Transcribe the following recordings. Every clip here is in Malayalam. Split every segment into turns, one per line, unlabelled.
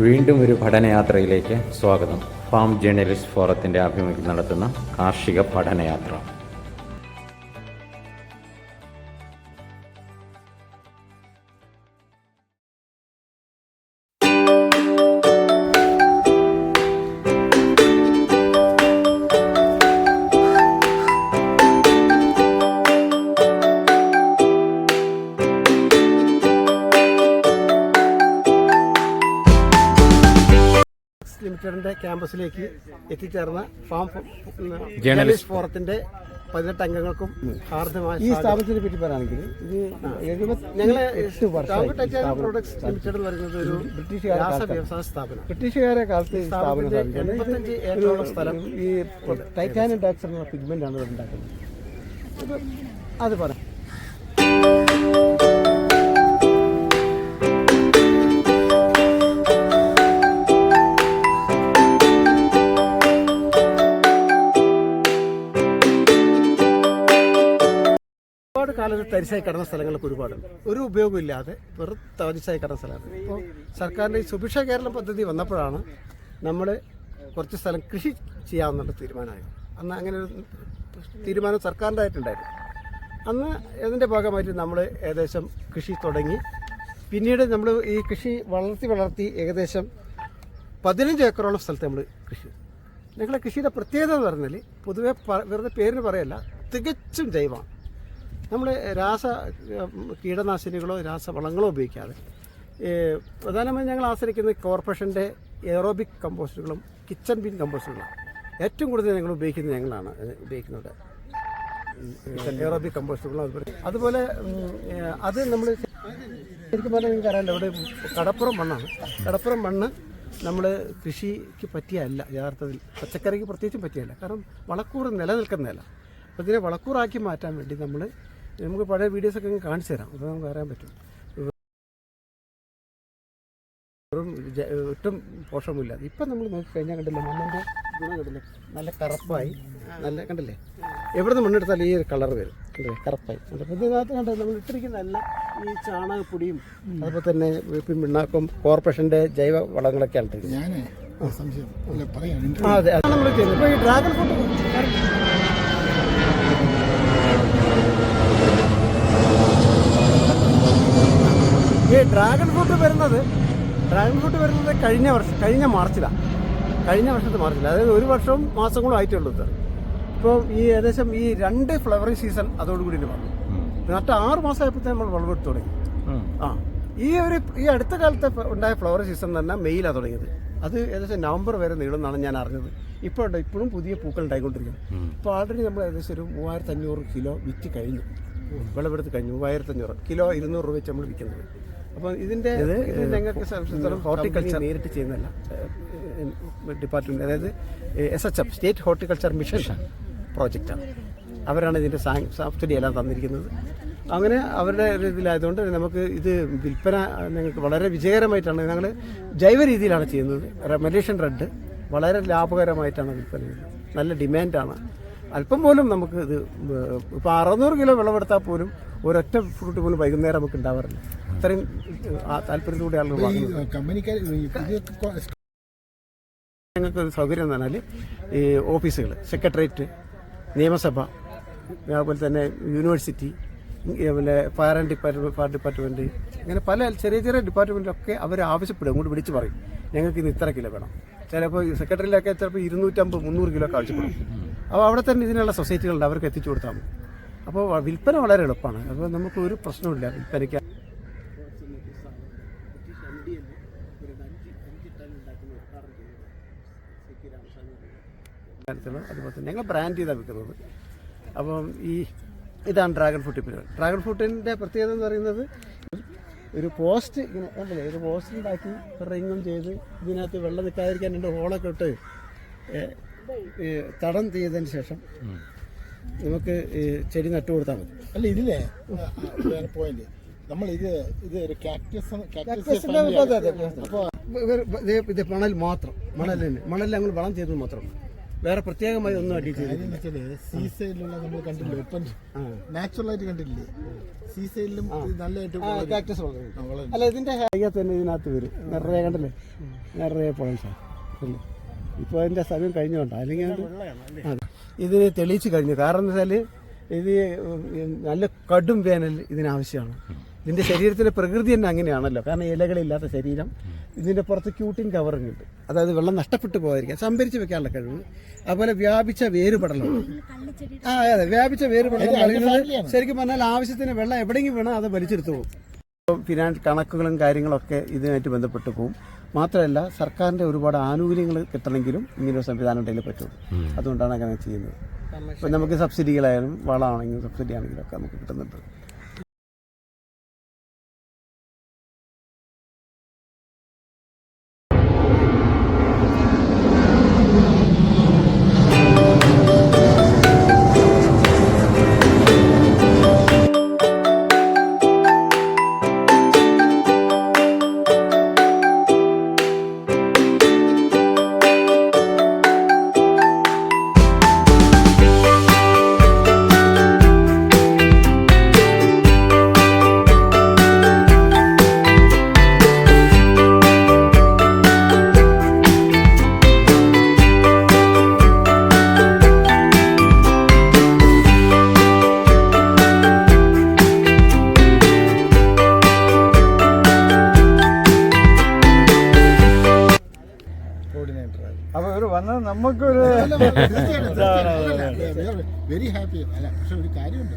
വീണ്ടും ഒരു പഠനയാത്രയിലേക്ക് സ്വാഗതം. ഫാം ജേർണലിസ്റ്റ് ഫോറത്തിൻ്റെ ആഭിമുഖ്യം നടത്തുന്ന കാർഷിക പഠനയാത്ര.
ലിമിറ്റഡിന്റെ ക്യാമ്പസിലേക്ക് എത്തിച്ചേർന്ന ഫാം ജേർണലിസ്റ്റ് ഫോറത്തിന്റെ 18 അംഗങ്ങൾക്കും ഹാർദമായ
ഈ സ്ഥാപനത്തിനെ പറ്റി പറയുകയാണെങ്കിൽ ഇത്
ഞങ്ങള് പ്രോഡക്ട്സ് ലിമിറ്റഡ് എന്ന് പറയുന്നത് ഒരു വ്യവസായ സ്ഥാപനം.
ബ്രിട്ടീഷുകാരെ കാലത്ത് ഈ സ്ഥാപനം
85 ഏക്കറോളം സ്ഥലം
ഈ ടൈറ്റാനിയം ഡയോക്സൈഡ് എന്ന പിഗ്മെന്റ് ആണ് ഉണ്ടാക്കുന്നത്. അത് പറയാം.
കാലത്ത് തരിശായി കിടന്ന സ്ഥലങ്ങളൊക്കെ ഒരുപാടുണ്ട്. ഒരു ഉപയോഗമില്ലാതെ വെറും തരിശായി കിടന്ന സ്ഥലമാണ്. ഇപ്പോൾ സർക്കാരിൻ്റെ ഈ സുഭിക്ഷ കേരളം പദ്ധതി വന്നപ്പോഴാണ് നമ്മൾ കുറച്ച് സ്ഥലം കൃഷി ചെയ്യാമെന്നുള്ള തീരുമാനമായത്. അന്ന് അങ്ങനെ ഒരു തീരുമാനം സർക്കാരിൻ്റെ ആയിട്ടുണ്ടായിരുന്നു. അന്ന് അതിൻ്റെ ഭാഗമായിട്ട് നമ്മൾ ഏകദേശം കൃഷി തുടങ്ങി. പിന്നീട് നമ്മൾ ഈ കൃഷി വളർത്തി ഏകദേശം 15 ഏക്കറോളം സ്ഥലത്ത് നമ്മൾ കൃഷി. ഞങ്ങളുടെ കൃഷിയുടെ പ്രത്യേകത എന്ന് പറഞ്ഞാൽ പൊതുവെ വെറുതെ പേരിന് പറയല്ല, തികച്ചും ജൈവമാണ്. നമ്മൾ കീടനാശിനികളോ രാസവളങ്ങളോ ഉപയോഗിക്കാതെ പ്രധാനമായും ഞങ്ങൾ ആശ്രയിക്കുന്നത് കോർപ്പറേഷൻ്റെ എയറോബിക് കമ്പോസ്റ്റുകളും കിച്ചൺ ബിൻ കമ്പോസ്റ്റുകളാണ്. ഏറ്റവും കൂടുതൽ ഞങ്ങൾ ഞങ്ങളാണ് ഉപയോഗിക്കുന്നത് എയറോബിക് കമ്പോസ്റ്റുകളും. അതുപോലെ അത് നമ്മൾ ശരിക്കും പറഞ്ഞാൽ നിങ്ങൾക്ക് അറിയാമല്ലോ, ഇവിടെ കടപ്പുറം മണ്ണാണ്. കടപ്പുറം മണ്ണ് നമ്മൾ കൃഷിക്ക് പറ്റിയല്ല, യഥാർത്ഥത്തിൽ പച്ചക്കറിക്ക് പ്രത്യേകിച്ചും പറ്റിയല്ല. കാരണം വളക്കൂറ് നിലനിൽക്കുന്നതല്ല. അപ്പോൾ ഇതിനെ വളക്കൂറാക്കി മാറ്റാൻ വേണ്ടി നമുക്ക് പഴയ വീഡിയോസൊക്കെ കാണിച്ചു തരാം. അപ്പോൾ നമുക്ക് അറിയാൻ പറ്റും. ഒട്ടും പോഷകമില്ല. ഇപ്പം നമ്മൾ നോക്കിക്കഴിഞ്ഞാൽ കണ്ടില്ലേ, മണ്ണിൻ്റെ ഗുണം കണ്ടില്ലേ, നല്ല കറുപ്പായി, നല്ല കണ്ടില്ലേ, എവിടെ നിന്ന് മണ്ണെടുത്താലും ഈ ഒരു കളർ വരും, കണ്ടില്ലേ, കറുപ്പായി. അപ്പോൾ ഇതിനകത്ത് കണ്ടത് നമ്മൾ ഇട്ടിരിക്കുന്ന നല്ല ഈ ചാണകപ്പൊടിയും അതുപോലെ തന്നെ പിണ്ണാക്കും കോർപ്പറേഷൻ്റെ ജൈവ വളങ്ങളൊക്കെയാണ് ഇട്ടിരിക്കുന്നത്. അതെ, അത് നമ്മൾ ചെയ്യുന്നത്. ഇപ്പോൾ ഈ ഡ്രാഗൺ ഫ്രൂട്ട് ഡ്രാഗൺ ഫ്രൂട്ട് വരുന്നത് കഴിഞ്ഞ മാർച്ചിലാണ്. കഴിഞ്ഞ വർഷത്തെ മാർച്ചിലാണ്. അതായത് ഒരു വർഷവും മാസങ്ങളും ആയിട്ടേ ഉള്ളൂ സാർ. ഇപ്പോൾ ഈ ഏകദേശം ഈ 2 ഫ്ലവറിങ് സീസൺ അതോടുകൂടി വന്നു. നട്ട് 6 മാസമായപ്പോഴത്തേ നമ്മൾ വിളവെടുത്ത് തുടങ്ങി. ഈ അടുത്ത കാലത്ത് ഉണ്ടായ ഫ്ലവർ സീസൺ തന്നെ മെയ്യിലാണ് തുടങ്ങിയത്. അത് ഏകദേശം നവംബർ വരെ നീളുമെന്നാണ് ഞാൻ അറിഞ്ഞത്. ഇപ്പോഴും പുതിയ പൂക്കൾ ഉണ്ടായിക്കൊണ്ടിരിക്കുന്നത്. ഇപ്പോൾ ആൾറെഡി നമ്മൾ ഏകദേശം ഒരു 3500 കിലോ വിറ്റ് കഴിഞ്ഞു, വിളവെടുത്ത് കഴിഞ്ഞു. 3500 കിലോ 200 രൂപ വെച്ച് നമ്മൾ വിൽക്കുന്നത്. അപ്പോൾ ഇതിൻ്റെ ഞങ്ങൾക്ക് ഹോർട്ടിക്കൾച്ചർ നേരിട്ട് ചെയ്യുന്നതല്ല, ഡിപ്പാർട്ട്മെൻറ്റ്, അതായത് SHM സ്റ്റേറ്റ് ഹോർട്ടിക്കൾച്ചർ മിഷൻ പ്രോജക്റ്റാണ്. അവരാണ് ഇതിൻ്റെ സബ്സിഡി എല്ലാം തന്നിരിക്കുന്നത്. അങ്ങനെ അവരുടെ ഒരു ഇതിലായതുകൊണ്ട് നമുക്ക് ഇത് വിൽപ്പന ഞങ്ങൾക്ക് വളരെ വിജയകരമായിട്ടാണ്. ഞങ്ങൾ ജൈവ രീതിയിലാണ് ചെയ്യുന്നത്. മലേഷ്യൻ റെഡ് വളരെ ലാഭകരമായിട്ടാണ് വിൽപ്പന ചെയ്യുന്നത്. നല്ല ഡിമാൻഡാണ്. അല്പം പോലും നമുക്ക് ഇത് ഇപ്പോൾ 600 കിലോ വിളവെടുത്താൽ പോലും ഒരൊറ്റ ഫ്രൂട്ട് പോലും വൈകുന്നേരം നമുക്ക് ഉണ്ടാവാറില്ല. അത്രയും താല്പര്യത്തോടെ ആളുകൾ ഞങ്ങൾക്ക് ഒരു സൗകര്യം എന്ന് പറഞ്ഞാൽ ഈ ഓഫീസുകൾ, സെക്രട്ടേറിയറ്റ്, നിയമസഭ, അതുപോലെ തന്നെ യൂണിവേഴ്സിറ്റി, പിന്നെ ഫയർ ആൻഡ് ഡിപ്പാർട്ട്മെൻറ്റ്, അങ്ങനെ പല ചെറിയ ചെറിയ ഡിപ്പാർട്ട്മെൻറ്റിലൊക്കെ അവർ ആവശ്യപ്പെടും. അങ്ങോട്ട് വിളിച്ച് പറയും ഞങ്ങൾക്ക് ഇന്ന് ഇത്ര കിലോ വേണം. ചിലപ്പോൾ സെക്രട്ടറിയിലൊക്കെ ചിലപ്പോൾ 250-300 കിലോ ഒക്കെ ആവശ്യപ്പെടും. അപ്പോൾ അവിടെ തന്നെ ഇതിനുള്ള സൊസൈറ്റികളുണ്ട്, അവർക്ക് എത്തിച്ചു കൊടുത്താൽ മതി. അപ്പോൾ വിൽപ്പന വളരെ എളുപ്പമാണ്. അപ്പോൾ നമുക്ക് ഒരു പ്രശ്നമില്ല വിൽപ്പനയ്ക്ക്. അതുപോലെ തന്നെ ഞങ്ങൾ ബ്രാൻഡ് ചെയ്താണ് വിൽക്കുന്നത്. അപ്പം ഇതാണ് ഡ്രാഗൺ ഫ്രൂട്ട്. ഡ്രാഗൺ ഫ്രൂട്ടിൻ്റെ പ്രത്യേകത എന്ന് പറയുന്നത് ഒരു പോസ്റ്റ് ഇങ്ങനെ കണ്ടില്ലേ, ഒരു പോസ്റ്റ് ഉണ്ടാക്കി റിങ്ങും ചെയ്ത് ഇതിനകത്ത് വെള്ളം നിൽക്കാതിരിക്കാൻ 2 ഹോളൊക്കെ ഇട്ട് തടം ചെയ്തതിന് ശേഷം നമുക്ക് ചെടി നട്ടു കൊടുത്താൽ മതി.
അല്ല ഇതില്ലേ പോയിന്റ് നമ്മൾ ഇത് ഒരു
ഇത് മണൽ മാത്രം, മണലിൽ ഞങ്ങൾ വളം ചെയ്തത് മാത്രം. വേറെ പ്രത്യേകമായി ഒന്നും അടി ചെയ്തിട്ടില്ല.
സീ സൈഡിലുള്ള നമ്മൾ കണ്ടില്ലേ ഇപ്പം നാച്ചുറൽ ആയിട്ട് കണ്ടില്ലേ, സീ സൈഡിലും നല്ലതായിട്ട്
കാക്ടസ് വളരും. അല്ല ഇതിന്റെ ഹൈഗത്ത് തന്നെ ഇതിനകത്ത് വരും നിറയെ, കണ്ടല്ലേ നിറയെ പോയിന്റ്സാ അല്ലേ. ഇപ്പോൾ അതിന്റെ സമയം കഴിഞ്ഞുകൊണ്ടാണ്, അല്ലെങ്കിൽ ഇതിന് തെളിയിച്ച് കഴിഞ്ഞു. കാരണം എന്താ വെച്ചാൽ ഇത് നല്ല കടും വേനൽ ഇതിനാവശ്യമാണ്. ഇതിന്റെ ശരീരത്തിന്റെ പ്രകൃതി തന്നെ അങ്ങനെയാണല്ലോ, കാരണം ഇലകളില്ലാത്ത ശരീരം. ഇതിന്റെ പുറത്ത് ക്യൂട്ടിൻ കവറിങ് ഉണ്ട്, അതായത് വെള്ളം നഷ്ടപ്പെട്ടു പോകാതിരിക്കാൻ സംഭരിച്ച് വെക്കാനുള്ള കഴിവ്. അതുപോലെ വ്യാപിച്ച വേരുപടലം. അതെ, വ്യാപിച്ച വേരുപടലം കളിക്കുന്നത് ശരിക്കും പറഞ്ഞാൽ ആവശ്യത്തിന് വെള്ളം എവിടെയെങ്കിലും വേണം അത് വലിച്ചെടുത്തു പോകും. ഫിനാൻസ് കണക്കുകളും കാര്യങ്ങളൊക്കെ ഇതിനായിട്ട് ബന്ധപ്പെട്ട് പോകും. മാത്രമല്ല സർക്കാരിന്റെ ഒരുപാട് ആനുകൂല്യങ്ങൾ കിട്ടണമെങ്കിലും ഇങ്ങനെ ഒരു സംവിധാനം ഉണ്ടെങ്കിൽ പറ്റുള്ളൂ. അതുകൊണ്ടാണ് അങ്ങനെ ചെയ്യുന്നത്. ഇപ്പം നമുക്ക് സബ്സിഡികളായാലും വളമാണെങ്കിലും സബ്സിഡി ആണെങ്കിലും ഒക്കെ നമുക്ക് കിട്ടുന്നുണ്ട്.
അപ്പൊ ഇവര് വന്നത് നമുക്കൊരു വെരി ഹാപ്പി. അല്ല പക്ഷെ ഒരു കാര്യമുണ്ട്,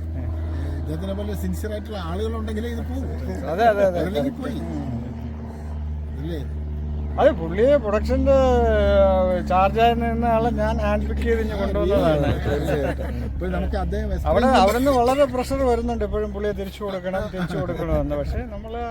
ഇദ്ദേഹത്തിനെ പോലെ സിൻസിയർ ആയിട്ടുള്ള ആളുകളുണ്ടെങ്കിലേ ഇത് പോകും.
അതെ അതെ അതെ
പോയി അല്ലേ.
അത് പുള്ളിയെ പ്രൊഡക്ഷന്റെ ചാർജായി നിന്ന ആളെ ഞാൻ ഹാൻഡ് പിക്ക് ചെയ്ത് കൊണ്ടുവന്നതാണ്.
ഇപ്പോൾ നമുക്ക് അദ്ദേഹം
അവിടെ നിന്ന് വളരെ പ്രഷർ വരുന്നുണ്ട് എപ്പോഴും പുള്ളിയെ തിരിച്ചു കൊടുക്കണമെന്ന്. പക്ഷെ നമ്മള്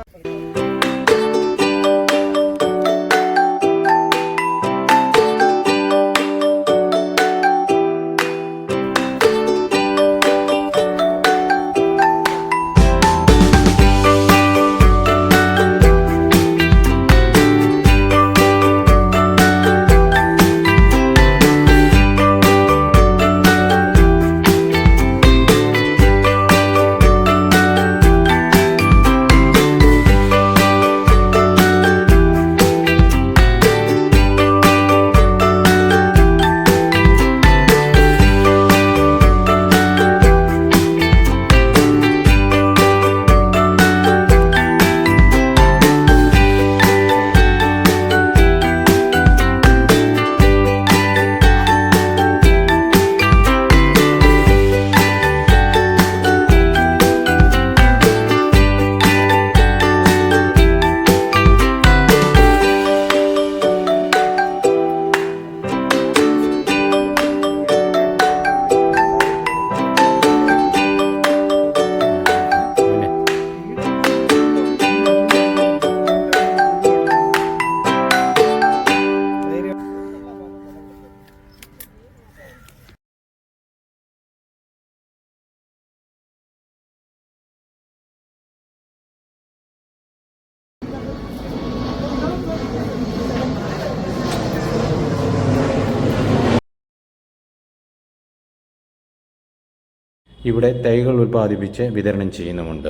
ഇവിടെ തൈകൾ ഉൽപ്പാദിപ്പിച്ച് വിതരണം ചെയ്യുന്നുമുണ്ട്.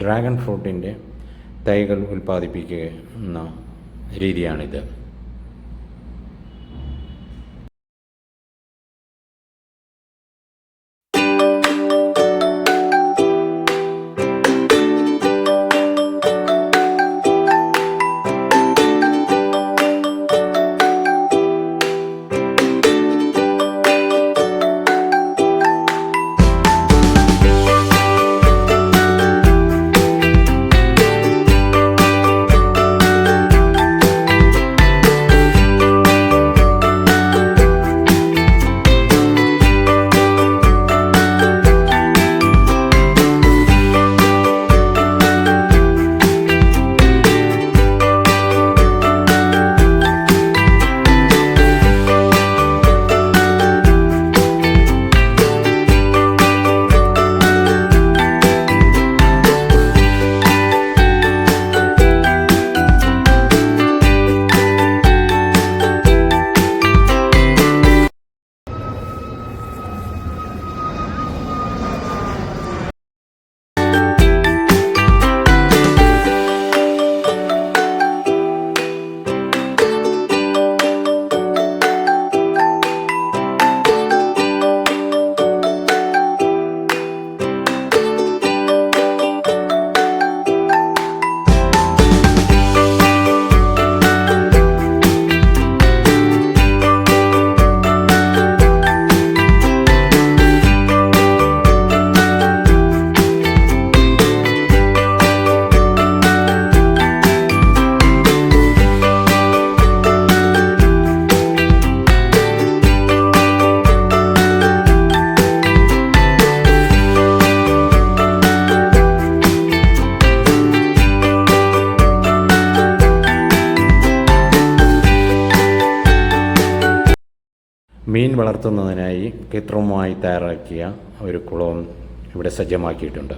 ഡ്രാഗൺ ഫ്രൂട്ടിൻ്റെ തൈകൾ ഉൽപ്പാദിപ്പിക്കുന്ന രീതിയാണിത്. മീൻ വളർത്തുന്നതിനായി കൃത്രിമമായി തയ്യാറാക്കിയ ഒരു കുളവും ഇവിടെ സജ്ജമാക്കിയിട്ടുണ്ട്.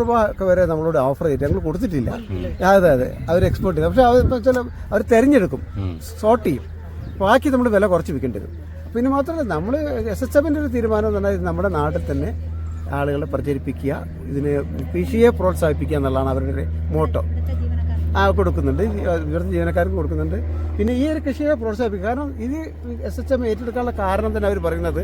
രൂപ ഒക്കെ വരെ നമ്മളോട് ഓഫർ ചെയ്തിട്ട് ഞങ്ങൾ കൊടുത്തിട്ടില്ല. അതെ അതെ, അവർ എക്സ്പോർട്ട് ചെയ്തു. പക്ഷെ അത് വെച്ചാൽ അവർ തിരഞ്ഞെടുക്കും, സോർട്ട് ചെയ്യും, ബാക്കി നമ്മൾ വില കുറച്ച് വിൽക്കേണ്ടി വരും. പിന്നെ മാത്രമല്ല നമ്മൾ SHFന്റെ ഒരു തീരുമാനം എന്ന് പറഞ്ഞാൽ നമ്മുടെ നാട്ടിൽ തന്നെ ആളുകളെ പ്രചരിപ്പിക്കുക, ഇതിന് കൃഷിയെ പ്രോത്സാഹിപ്പിക്കുക എന്നുള്ളതാണ് അവരുടെ ഒരു മോട്ടോ. കൊടുക്കുന്നുണ്ട്, ഇവിടുത്തെ ജീവനക്കാർക്ക് കൊടുക്കുന്നുണ്ട്. പിന്നെ ഈ ഒരു കൃഷിയെ പ്രോത്സാഹിപ്പിക്കുക. കാരണം ഇത് SHF ഏറ്റെടുക്കാനുള്ള കാരണം തന്നെ അവർ പറയുന്നത്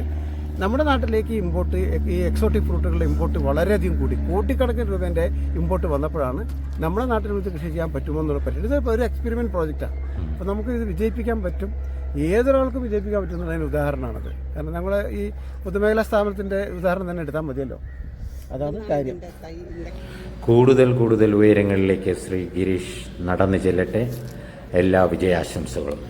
നമ്മുടെ നാട്ടിലേക്ക് ഇമ്പോർട്ട്, ഈ എക്സോട്ടിക് ഫ്രൂട്ടുകളുടെ ഇമ്പോർട്ട് വളരെയധികം കൂടി, കോടിക്കണക്കിന് രൂപേൻ്റെ ഇമ്പോർട്ട് വന്നപ്പോഴാണ് നമ്മുടെ നാട്ടിൽ ഇത് കൃഷി ചെയ്യാൻ പറ്റുമോ എന്നുള്ള പറ്റും. ഇത് ഒരു എക്സ്പെരിമെൻറ്റ് പ്രോജക്റ്റാണ്. അപ്പോൾ നമുക്ക് ഇത് വിജയിപ്പിക്കാൻ പറ്റും, ഏതൊരാൾക്കും വിജയിപ്പിക്കാൻ പറ്റും എന്നുള്ളതിന് ഉദാഹരണമാണത്. കാരണം നമ്മൾ ഈ പൊതുമേഖലാ സ്ഥാപനത്തിൻ്റെ ഉദാഹരണം തന്നെ എടുത്താൽ മതിയല്ലോ, അതാണ് കാര്യം.
കൂടുതൽ ഉയരങ്ങളിലേക്ക് ശ്രീ ഗിരീഷ് നടന്നു ചെല്ലട്ടെ. എല്ലാ വിജയാശംസകളും.